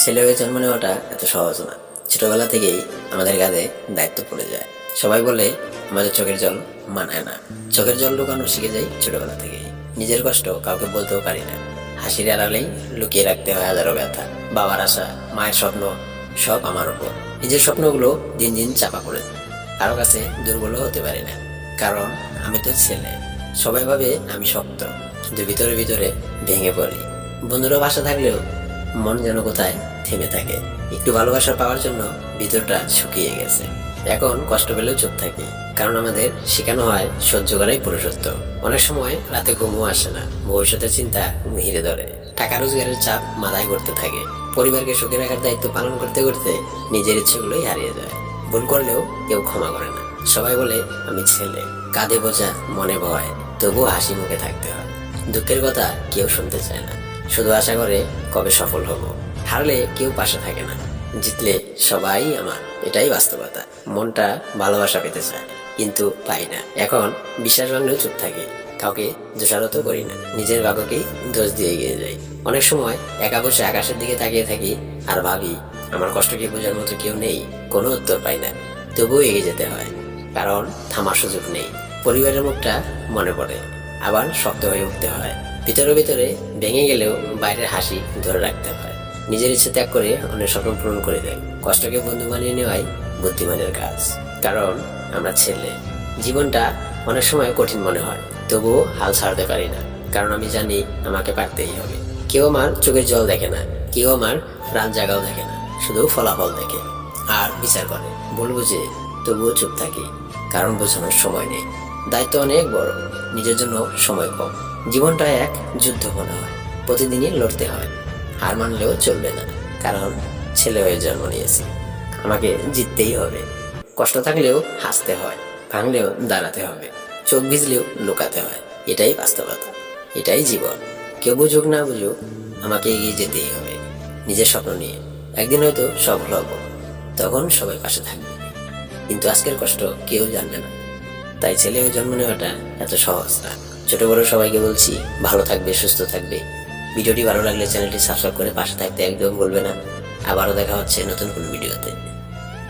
ছেলে হয়ে জন্ম নেওয়াটা এত সহজ না। ছোটবেলা থেকেই আমাদের কাঁধে দায়িত্ব পড়ে যায়। সবাই বলে আমাদের চোখের জল মানায় না। চোখের জল লুকানো শিখে যাই ছোটবেলা থেকেই। নিজের কষ্ট কাউকে বলতেও পারি না। হাসির আড়ালেই লুকিয়ে রাখতে হয় হাজারো ব্যথা। বাবার আশা, মায়ের স্বপ্ন, সব আমার উপর। নিজের স্বপ্নগুলো দিন দিন চাপা পড়ে যায়। কারো কাছে দুর্বল হতে পারি না, কারণ আমি তো ছেলে। সবাই ভাবে আমি শক্ত, কিন্তু ভিতরে ভিতরে ভেঙে পড়ি। বন্ধুরা পাশে থাকলেও মন যেন কোথায় থেমে থাকে। একটু ভালোবাসা পাওয়ার জন্য ভিতরটা শুকিয়ে গেছে। এখন কষ্ট পেলেও চুপ থাকি, কারণ আমাদের শেখানো হয় সহ্য করাই পুরুষত্ব। অনেক সময় রাতে ঘুমও আসে না, ভবিষ্যতের চিন্তা ঘিরে ধরে। টাকা রোজগারের চাপ মাথায় করতে থাকে। পরিবারকে সুখে রাখার দায়িত্ব পালন করতে করতে নিজের ইচ্ছেগুলোই হারিয়ে যায়। ভুল করলেও কেউ ক্ষমা করে না। সবাই বলে আমি ছেলে, কাঁধে বোঝা, মনে ভয়, তবুও হাসি মুখে থাকতে হয়। দুঃখের কথা কেউ শুনতে চায় না, শুধু আশা করে কবে সফল হব। হারলে কেউ পাশে থাকে না, জিতলে সবাই আমার, এটাই বাস্তবতা। মনটা ভালোবাসা পেতে চায়, কিন্তু পাই না। এখন বিশ্বাস ভাঙলেও চুপ থাকি, কাউকে দোষারোপ করি না, নিজের ভাগ্যকেই দোষ দিয়ে এগিয়ে যাই। অনেক সময় একা বসে আকাশের দিকে তাকিয়ে থাকি আর ভাবি আমার কষ্টকে বোঝার মতো কেউ নেই। কোনো উত্তর পাই না, তবুও এগিয়ে যেতে হয়, কারণ থামার সুযোগ নেই। পরিবারের মুখটা মনে পড়ে, আবার শক্ত হয়ে উঠতে হয়। ভিতরে ভিতরে ভেঙে গেলেও বাইরের হাসি ধরে রাখতে হয়। নিজের ইচ্ছে ত্যাগ করে অনেক স্বপ্ন পূরণ করে দেয়। কষ্টকে বন্ধু বানিয়ে নেওয়াই বুদ্ধিমানের কাজ, কারণ আমরা ছেলে। জীবনটা অনেক সময় কঠিন মনে হয়, তবুও হাল ছাড়তে পারি না, কারণ আমি জানি আমাকে পারতেই হবে। কেউ আমার চোখের জল দেখে না, কেউ আমার রাত জাগাও দেখে না, শুধু ফলাফল দেখে আর বিচার করে। ভুল বুঝে তবুও চুপ থাকি, কারণ বোঝানোর সময় নেই। দায়িত্ব অনেক বড়, নিজের জন্য সময় কম। জীবনটা এক যুদ্ধ মনে হয়, প্রতিদিনই লড়তে হয়। হার মানলেও চলবে না, কারণ ছেলে হয়ে জন্ম নিয়েছি, আমাকে জিততেই হবে। কষ্ট থাকলেও হাসতে হয়, ভাঙলেও দাঁড়াতে হবে, চোখ ভিজলেও লুকাতে হয়। এটাই বাস্তবতা, এটাই জীবন। কেউ বুঝুক না বুঝুক, আমাকে এগিয়ে যেতেই হবে নিজের স্বপ্ন নিয়ে। একদিন হয়তো সফল হব, তখন সবাই পাশে থাকবে, কিন্তু আজকের কষ্ট কেউ জানবে না। তাই ছেলে হয়ে জন্ম নেওয়াটা এত সহজ না। ছোট বড় সবাইকে বলছি, ভালো থাকবে, সুস্থ থাকবে। ভিডিওটি ভালো লাগলে চ্যানেলটি সাবস্ক্রাইব করে পাশে থাকতে একদম ভুলবে না। আবারও দেখা হচ্ছে নতুন কোনো ভিডিওতে।